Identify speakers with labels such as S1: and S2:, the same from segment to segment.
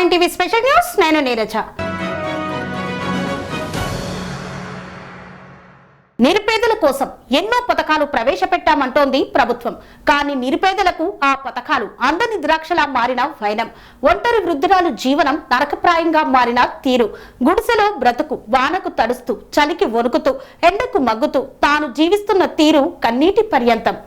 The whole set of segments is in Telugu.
S1: R9 టీవీ స్పెషల్ న్యూస్ నేను నీరజ. నిరుపేదల కోసం ఎన్నో పథకాలు ప్రవేశపెట్టామంటోంది ప్రభుత్వం. కానీ నిరుపేదలకు ఆ పథకాలు అందని ద్రాక్షలా మారిన వైనం, ఒంటరి వృద్ధురాలు జీవనం నరకప్రాయంగా మారిన తీరు, గుడిసెలో బ్రతుకు వానకు తడుస్తూ చలికి వణుకుతూ ఎండకు మగ్గుతూ తాను జీవిస్తున్న తీరు కన్నీటి పర్యంతం.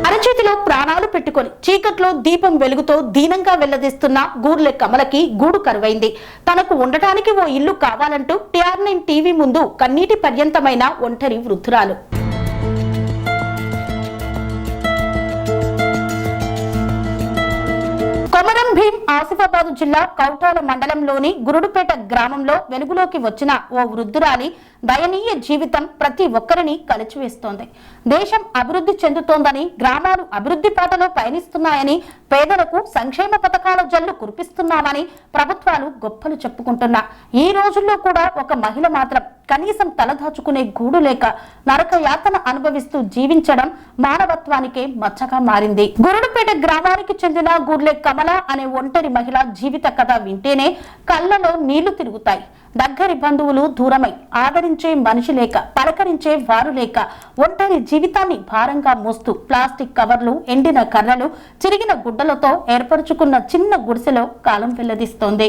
S1: అరచేతిలో ప్రాణాలు పెట్టుకొని చీకట్లో దీపం వెలుగుతో దీనంగా వెళ్లదీస్తున్న గూర్లె కమలకి గూడు కరువైంది. తనకు ఉండటానికి ఓ ఇల్లు కావాలంటూ R9 టీవీ ముందు కన్నీటి పర్యంతమైన ఒంటరి వృద్ధురాలు. కొమరం భీం ఆసిఫాబాద్ జిల్లా కౌటాల మండలంలోని గురుడుపేట గ్రామంలో వెలుగులోకి వచ్చిన ఓ వృద్ధురాలి దయనీయ జీవితం ప్రతి ఒక్కరిని కలిచివేస్తోంది. దేశం అభివృద్ధి చెందుతోందని, గ్రామాలు అభివృద్ధి పాటలో పయనిస్తున్నాయని, పేదలకు సంక్షేమ పథకాల జల్లు కురిపిస్తున్నామని ప్రభుత్వాలు గొప్పలు చెప్పుకుంటున్నా ఈ రోజుల్లో కూడా ఒక మహిళ మాత్రం కనీసం తలదాచుకునే గూడు లేక నరక యాతన అనుభవిస్తూ జీవించడం మానవత్వానికే మచ్చగా మారింది. గురుడుపేట గ్రామానికి చెందిన గూర్లె కమల అనే ఒంటరి మహిళ జీవిత కథ వింటేనే కళ్ళలో నీళ్లు తిరుగుతాయి. దగ్గరి బంధువులు దూరమై ఆదరించే మనిషి లేక, పలకరించే వారు లేక, ఒంటరి జీవితాన్ని భారంగా మోస్తూ ప్లాస్టిక్ కవర్లు, ఎండిన కర్రలు, చిరిగిన గుడ్డలతో ఏర్పరచుకున్న చిన్న గుడిసెలో కాలం వెల్లదీస్తోంది.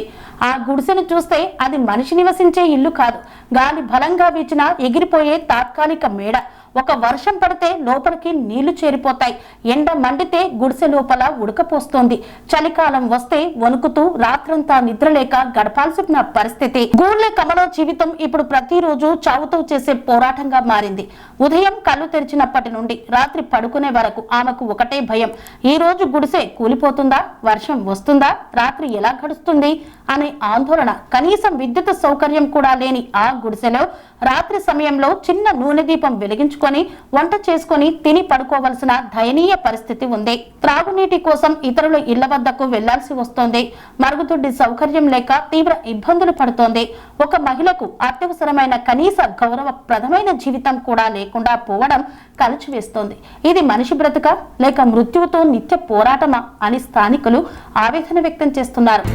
S1: ఆ గుడిసెను చూస్తే అది మనిషి నివసించే ఇల్లు కాదు, గాలి బలంగా వీచినా ఎగిరిపోయే తాత్కాలిక మేడ. ఒక వర్షం పడితే లోపలికి నీళ్లు చేరిపోతాయి, ఎండ మండితే గుడిసె లోపల ఉడకపోస్తోంది, చలికాలం వస్తే వణుకుతూ రాత్రంతా నిద్రలేక గడపాల్సిన పరిస్థితి. గూర్లె కమల జీవితం ఇప్పుడు ప్రతిరోజు చావుతో చేసే పోరాటంగా మారింది. ఉదయం కళ్ళు తెరిచినప్పటి నుండి రాత్రి పడుకునే వరకు ఆమెకు ఒకటే భయం. ఈ రోజు గుడిసె కూలిపోతుందా, వర్షం వస్తుందా, రాత్రి ఎలా గడుస్తుంది అనే ఆందోళన. కనీసం విద్యుత్ సౌకర్యం కూడా లేని ఆ గుడిసెలో రాత్రి సమయంలో చిన్న నూనె దీపం వెలిగించుకొని వంట చేసుకొని తిని పడుకోవలసిన దయనీయ పరిస్థితి ఉంది. త్రాగునీటి కోసం ఇతరుల ఇళ్ల వద్దకు వెళ్లాల్సి వస్తోంది. మరుగుదొడ్డి సౌకర్యం లేక తీవ్ర ఇబ్బందులు పడుతోంది. ఒక మహిళకు అత్యవసరమైన కనీస గౌరవప్రదమైన జీవితం కూడా లేకుండా పోవడం కలిచివేస్తోంది. ఇది మనిషి బ్రతుక లేక మృత్యువుతో నిత్య పోరాటమా అని స్థానికులు ఆవేదన వ్యక్తం చేస్తున్నారు.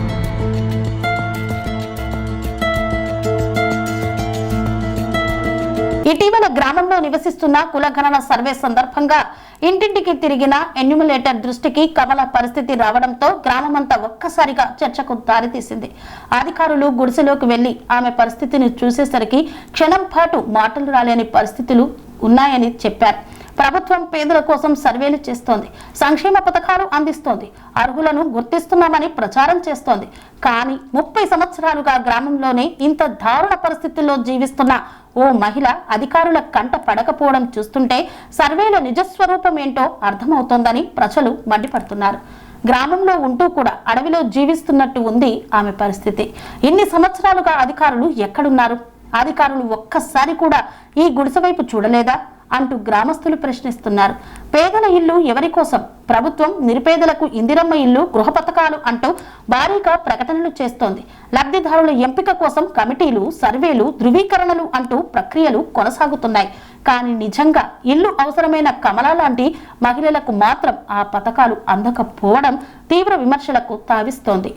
S1: ఇటీవల గ్రామంలో నివసిస్తున్న కులగణన సర్వే సందర్భంగా ఇంటింటికి తిరిగిన ఎన్యూమిలేటర్ దృష్టికి కమల పరిస్థితి రావడంతో గ్రామమంతా ఒక్కసారిగా చర్చకు దారితీసింది. అధికారులు గుడిసెలోకి వెళ్లి ఆమె పరిస్థితిని చూసేసరికి క్షణం పాటు మాటలు రాలేని పరిస్థితులు ఉన్నాయని చెప్పారు. ప్రభుత్వం పేదల కోసం సర్వేలు చేస్తోంది, సంక్షేమ పథకాలు అందిస్తోంది, అర్హులను గుర్తిస్తున్నామని ప్రచారం చేస్తోంది. కానీ 30 సంవత్సరాలుగా గ్రామంలోనే ఇంత దారుణ పరిస్థితుల్లో జీవిస్తున్న ఓ మహిళ అధికారుల కంట పడకపోవడం చూస్తుంటే సర్వేల నిజస్వరూపం ఏంటో అర్థమవుతోందని ప్రజలు మండిపడుతున్నారు. గ్రామంలో ఉంటూ కూడా అడవిలో జీవిస్తున్నట్టు ఉంది ఆమె పరిస్థితి. ఇన్ని సంవత్సరాలుగా అధికారులు ఎక్కడున్నారు? అధికారులు ఒక్కసారి కూడా ఈ గుడిసె వైపు చూడలేదా అంటూ గ్రామస్తులు ప్రశ్నిస్తున్నారు. పేదల ఇల్లు ఎవరి కోసం? ప్రభుత్వం నిరుపేదలకు ఇందిరమ్మ ఇల్లు, గృహ పథకాలు అంటూ భారీగా ప్రకటనలు చేస్తోంది. లబ్ధిదారుల ఎంపిక కోసం కమిటీలు, సర్వేలు, ధృవీకరణలు అంటూ ప్రక్రియలు కొనసాగుతున్నాయి. కానీ నిజంగా ఇల్లు అవసరమైన కమల లాంటి మహిళలకు మాత్రం ఆ పథకాలు అందకపోవడం తీవ్ర విమర్శలకు తావిస్తోంది.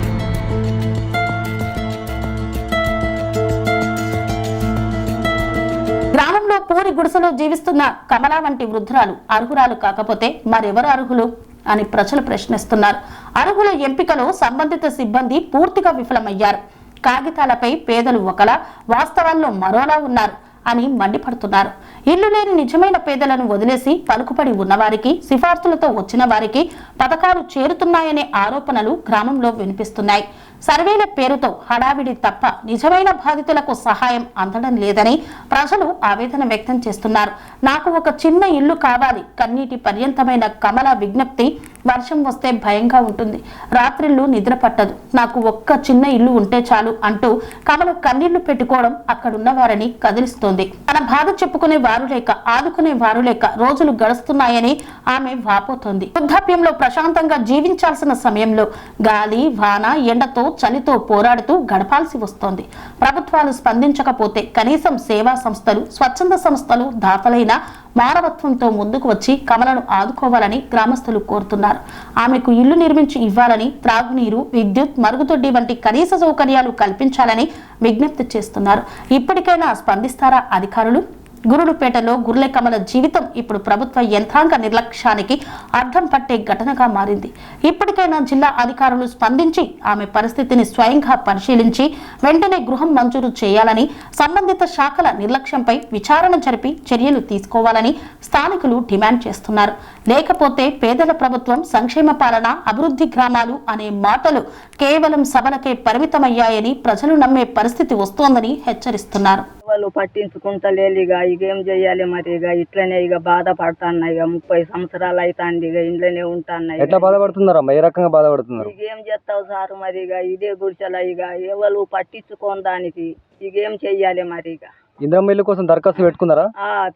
S1: గ్రామంలో పూరి గుడిసెలో జీవిస్తున్న కమల వంటి వృద్ధురాలు అర్హురాలు కాకపోతే మరెవరు అర్హులు అని ప్రజలు ప్రశ్నిస్తున్నారు. అర్హుల ఎంపికలో సంబంధిత సిబ్బంది పూర్తిగా విఫలమయ్యారు. కాగితాలపై పేదలు ఒకలా, వాస్తవాల్లో మరోలా ఉన్నారు అని మండిపడుతున్నారు. ఇల్లు లేని నిజమైన పేదలను వదిలేసి పలుకుబడి ఉన్నవారికి, సిఫార్సులతో వచ్చిన వారికి పథకాలు చేరుతున్నాయనే ఆరోపణలు గ్రామంలో వినిపిస్తున్నాయి. సర్వేల పేరుతో హడావిడి తప్ప నిజమైన బాధితులకు సహాయం అందడం లేదని ప్రజలు ఆవేదన వ్యక్తం చేస్తున్నారు. నాకు ఒక చిన్న ఇల్లు కావాలి కన్నీటి పర్యంతమైన కమల విజ్ఞప్తి. వర్షం వస్తే భయంగా ఉంటుంది, రాత్రిళ్ళు నిద్ర పట్టదు, నాకు ఒక్క చిన్న ఇల్లు ఉంటే చాలు అంటూ కమల కన్నీళ్లు పెట్టుకోవడం అక్కడున్న వారిని కదిలిస్తోంది. తన బాధ చెప్పుకునే వారు లేక, ఆదుకునే వారు లేక రోజులు గడుస్తున్నాయని ఆమె వాపోతోంది. వృద్ధాప్యంలో ప్రశాంతంగా జీవించాల్సిన సమయంలో గాలి, వాన, ఎండతో చలితో పోరాడుతూ గడపాల్సి వస్తోంది. ప్రభుత్వాలు స్పందించకపోతే కనీసం సేవా సంస్థలు, స్వచ్ఛంద సంస్థలు దాతలైన మానవత్వంతో ముందుకు వచ్చి కమలను ఆదుకోవాలని గ్రామస్తులు కోరుతున్నారు. ఆమెకు ఇల్లు నిర్మించి ఇవ్వాలని, త్రాగునీరు, విద్యుత్, మరుగుదొడ్డి వంటి కనీస సౌకర్యాలు కల్పించాలని విజ్ఞప్తి చేస్తున్నారు. ఇప్పటికైనా స్పందిస్తారా అధికారులు? గురుడుపేటలో గుర్లె కమల జీవితం ఇప్పుడు ప్రభుత్వ యంత్రాంగ నిర్లక్ష్యానికి అర్థం పట్టే ఘటనగా మారింది. ఇప్పటికైనా జిల్లా అధికారులు స్పందించి ఆమె పరిస్థితిని స్వయంగా పరిశీలించి వెంటనే గృహం మంజూరు చేయాలని, సంబంధిత శాఖల నిర్లక్ష్యంపై విచారణ జరిపి చర్యలు తీసుకోవాలని స్థానికులు డిమాండ్ చేస్తున్నారు. లేకపోతే పేదల ప్రభుత్వం, సంక్షేమ పాలన, అభివృద్ధి గ్రామాలు అనే మాటలు కేవలం సభలకే పరిమితమయ్యాయని ప్రజలు నమ్మే పరిస్థితి వస్తోందని హెచ్చరిస్తున్నారు.
S2: వాళ్ళు పట్టించుకుంటలేదు. ఇక ఏం చెయ్యాలి మరి? ఇక ఇట్లనే ఇక బాధపడుతున్నా. ఇక 30 సంవత్సరాలు అవుతాంది. ఇక ఇంట్లోనే ఉంటాను.
S3: ఎట్లా బాధపడుతున్నారమ్మా? ఏ రకంగా బాధపడుతున్నారు?
S2: ఇక ఏం చేస్తావు సార్ మరి? ఇక ఇదే గుడిసెల ఇక ఎవరు పట్టించుకోని దానికి ఇక ఏం చెయ్యాలి మరి? ఇక
S3: ఇందిరమ్మ ఇల్లు కోసం దరఖాస్తు పెట్టుకున్నారా?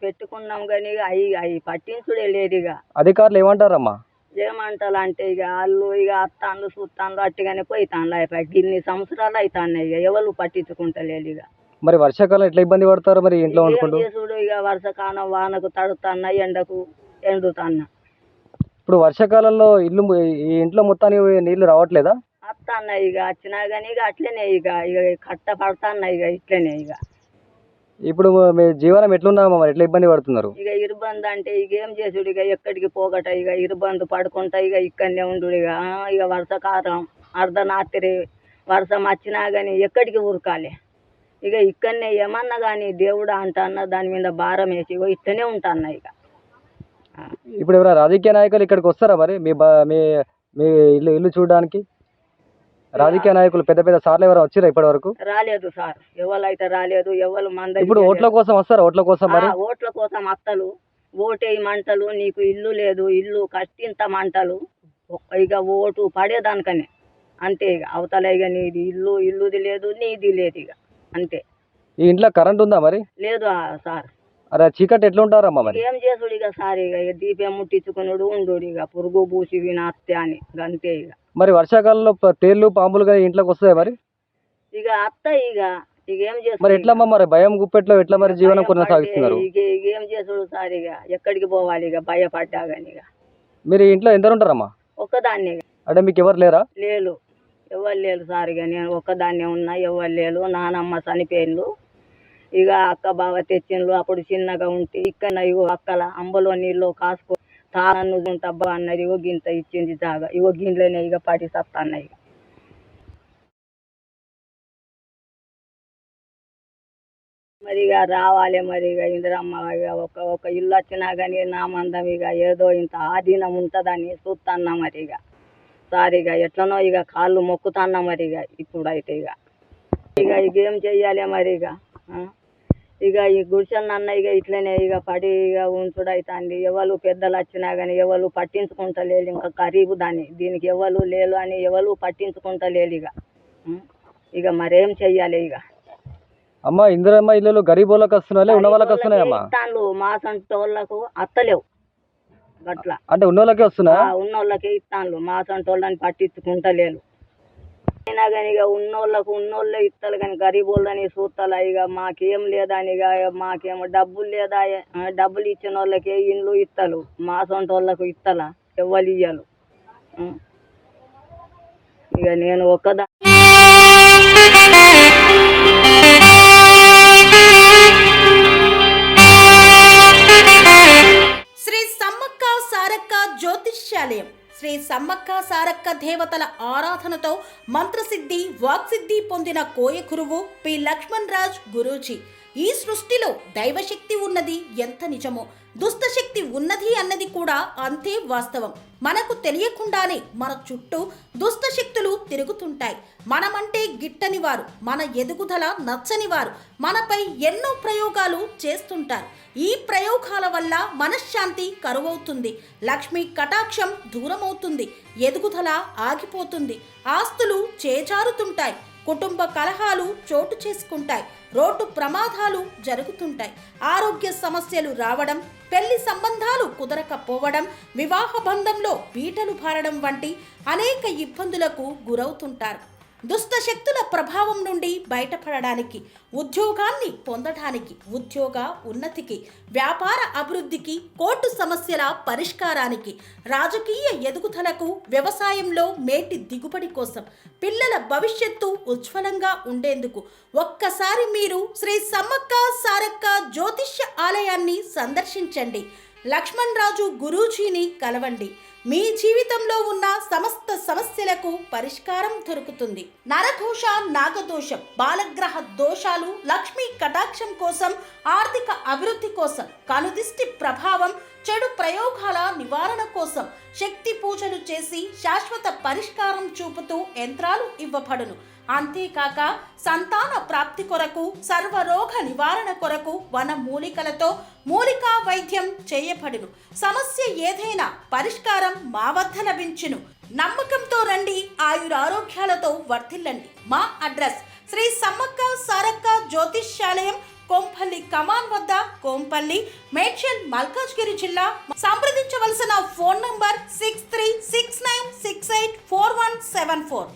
S2: పెట్టుకున్నాం కానీ ఇక అవి పట్టించుడే లేదు. ఇక
S3: అధికారులు ఏమంటారమ్మా?
S2: ఏమంటారు అంటే ఇక వాళ్ళు ఇక అత్తాన్లు చూస్తాన్లు అట్టుగానే పోయితాన్లు. ఇన్ని సంవత్సరాలు అవుతాన్నాయి. ఇక ఎవరు పట్టించుకుంటలేదు. ఇక
S3: మరి వర్షాకాలం ఎట్లా ఇబ్బంది పడతారు మరి ఇంట్లో వండుకుంటూ?
S2: చూడు ఇక వర్షాకాలం వానకు తడుతున్నా, ఎండకు ఎండుతున్నా.
S3: ఇప్పుడు వర్షాకాలంలో ఈ ఇంట్లో మొత్తానికి నీళ్లు రావట్లేదా?
S2: వస్తాన్నా. ఇక వచ్చినా కానీ ఇక అట్లనే ఇక కట్ట పడుతున్నా. ఇక ఇట్లనే ఇక
S3: ఇప్పుడు మీ జీవనం ఎట్లున్నామా మరి? ఎట్లా ఇబ్బంది పడుతున్నారు?
S2: ఇక ఇబ్బంది అంటే ఇక ఏం చేసుడు? ఇక ఎక్కడికి పోగట ఇక ఇబ్బంది పడుకుంటా ఇక ఇక్కడనే ఉండు. ఇక వర్షాకాలం అర్ధరాత్రి వర్షం వచ్చినా కానీ ఎక్కడికి ఉరకాలి? ఇక ఇక్కడనే ఏమన్నా కానీ దేవుడు అంటన్నా దాని మీద భారం వేసి ఇక ఇట్లనే ఉంటాన్నా. ఇక
S3: ఇప్పుడు ఎవరైనా రాజకీయ నాయకులు ఇక్కడికి వస్తారా మరి మీ ఇల్లు చూడడానికి? రాజకీయ నాయకులు పెద్ద పెద్ద సార్లు ఎవరైనా వచ్చారా ఇప్పటి వరకు?
S2: రాలేదు సార్, ఎవరైతే రాలేదు. ఎవరు మంద
S3: ఇప్పుడు ఓట్ల కోసం వస్తారా? ఓట్ల కోసం మరి
S2: ఓట్ల కోసం అత్తలు ఓటే మంటలు, నీకు ఇల్లు లేదు, ఇల్లు కట్టింత మంటలు. ఇక ఓటు పడేదానికనే అంతే. ఇక అవతల ఇక నీది ఇల్లుది లేదు, నీది లేదు. ఇక అంతే.
S3: ఈ ఇంట్లో కరెంట్ ఉందా మరి?
S2: లేదు సార్.
S3: అరే చీకటి ఎట్లా ఉంటారమ్మా మరి?
S2: ఏం చేసుడు? ఇక సార్ ఇక దీపం ముట్టించుకున్నాడు ఉండు. ఇక పురుగు పూసి వినాస్తే అని అంతే. ఇక
S3: మరి వర్షాకాలంలో తేళ్లు, పాములుగా ఇంట్లోకి వస్తాయి మరి?
S2: ఇక అత్త ఇక ఏం చేస్తారు
S3: మరి? ఎట్లమ్మా మరి? భయం గుప్పెట్లో ఎట్లా మరి జీవనం కొనసాగిస్తున్నారు?
S2: ఇక ఏం చేసుడు సార్? ఇక ఎక్కడికి పోవాలి? ఇక భయపడ్డా కానీ. ఇక
S3: మీరు ఇంట్లో ఎందరు ఉంటారమ్మా?
S2: ఒక్కదాన్ని.
S3: అంటే మీకు ఎవరు లేరా?
S2: లేరు, ఎవరు లేరు సార్. ఇక నేను ఒక్కదాన్నే ఉన్నా, ఎవరు లేరు. నానమ్మ చనిపోయిండ్రు. ఇక అక్క బావ తెచ్చిండ్రు అప్పుడు చిన్నగా ఉంటే. ఇక్కడ ఇగో అక్కల అంబలో నీళ్ళు కాసుకో తాను ఉంటబ్బా అన్నది. ఇగో గింత ఇచ్చింది జాగా. ఇగో గింట్లోనే ఇక పడి సత్తాన్నాయి. మరి ఇక రావాలి మరి. ఇక ఇందిరమ్మ ఇక ఒక ఇల్లు వచ్చినా కానీ నా మందం ఇక ఏదో ఇంత ఆధీనం ఉంటుందని చూస్తున్నా మరి. ఇక సార్ ఇక ఎట్లనో ఇక కాళ్ళు మొక్కుతున్నా మరి. ఇక ఇప్పుడైతే ఇక ఏం చెయ్యాలి మరి? ఇక ఈ గుడిసెలు అన్న ఇక ఇట్లనే ఇక పడి ఇక ఉంచుడైతుంది. ఎవరు పెద్దలు వచ్చినా కానీ ఎవరు పట్టించుకుంటలేదు. ఇంకా ఖరీబు దీనికి ఎవరు లేరు అని ఎవరు పట్టించుకుంటలేదు. ఇక మరేం చెయ్యాలి? ఇక
S3: అమ్మా ఇందిరమ్మ ఇల్లు గరీబోళ్ళకి వస్తున్నాయి, ఉన్న వాళ్ళకి వస్తున్నాయమ్మా?
S2: ఇస్తాను, మా సంటి వాళ్ళకు అత్తలేవు అట్లా.
S3: అంటే ఉన్నోళ్ళకే వస్తున్నా?
S2: ఉన్నోళ్ళకే ఇస్తాను, మా సంటి వాళ్ళని పట్టించుకుంటలేరు. అయినా కానీ ఇక ఉన్నోళ్ళే ఇస్తారు కానీ గరీబోళ్ళని చూస్తాలా? ఇక మాకేం లేదని ఇక మాకేమో డబ్బులు లేదా? డబ్బులు ఇచ్చిన వాళ్ళకే ఇండ్లు ఇస్తారు, మా సొంత వాళ్ళకు ఇస్తలా? ఎవరు ఇయ్యాలి? ఇక నేను ఒక్కదా
S1: శ్రీ సమ్మక్క సారక్క జ్యోతిష్యాలయం శ్రీ సమ్మక్క సారక్క దేవతల ఆరాధనతో మంత్రసిద్ధి, వాక్సిద్ధి పొందిన కోయకురువు పి లక్ష్మణ్ రాజ్ గురూజీ. ఈ సృష్టిలో దైవశక్తి ఉన్నది ఎంత నిజమో, దుష్టశక్తి ఉన్నది అన్నది కూడా అంతే వాస్తవం. మనకు తెలియకుండానే మన చుట్టూ దుష్టశక్తులు తిరుగుతుంటాయి. మనమంటే గిట్టని వారు, మన ఎదుగుదల నచ్చని వారు మనపై ఎన్నో ప్రయోగాలు చేస్తుంటారు. ఈ ప్రయోగాల వల్ల మనశ్శాంతి కరువవుతుంది, లక్ష్మీ కటాక్షం దూరమవుతుంది, ఎదుగుదల ఆగిపోతుంది, ఆస్తులు చేజారుతుంటాయి, కుటుంబ కలహాలు చోటు చేసుకుంటాయి, రోడ్డు ప్రమాదాలు జరుగుతుంటాయి, ఆరోగ్య సమస్యలు రావడం, పెళ్లి సంబంధాలు కుదరకపోవడం, వివాహ బంధంలో బీటలు భారడం వంటి అనేక ఇబ్బందులకు గురవుతుంటారు. దుష్ట శక్తుల ప్రభావం నుండి బయటపడడానికి, ఉద్యోగాన్ని పొందడానికి, ఉద్యోగ ఉన్నతికి, వ్యాపార అభివృద్ధికి, కోర్టు సమస్యల పరిష్కారానికి, రాజకీయ ఎదుగుదలకు, వ్యవసాయంలో మేటి దిగుబడి కోసం, పిల్లల భవిష్యత్తు ఉజ్వలంగా ఉండేందుకు ఒక్కసారి మీరు శ్రీ సమ్మక్క సారక్క జ్యోతిష్య ఆలయాన్ని సందర్శించండి. లక్ష్మణ్ రాజు గురూజీని కలవండి. మీ జీవితంలో ఉన్న సమస్త సమస్యలకు పరిష్కారం దొరుకుతుంది. నరఘోష, నాగదోషం, బాలగ్రహ దోషాలు, లక్ష్మీ కటాక్షం కోసం, ఆర్థిక అభివృద్ధి కోసం, కనుదిష్టి ప్రభావం, చెడు ప్రయోగాల నివారణ కోసం శక్తి పూజలు చేసి శాశ్వత పరిష్కారం చూపుతూ యంత్రాలు ఇవ్వబడును. అంతేకాక సంతాన ప్రాప్తి కొరకు, సర్వరోగ నివారణ కొరకు వన మూలికలతో మూలికా వైద్యం చేయబడును. సమస్య ఏదైనా పరిష్కారం మా వద్ద లభించును. నమ్మకంతో రండి, ఆయురారోగ్యాలతో వర్ధిల్లండి. మా అడ్రస్ శ్రీ సమ్మక్క సారక్క జ్యోతిష్యాలయం, కోంపల్లి కమాన్ వద్ద, కోంపల్లి, మేడ్చల్, మల్కాజ్గిరి జిల్లా. సంప్రదించవలసిన ఫోన్ నంబర్ 6369684174.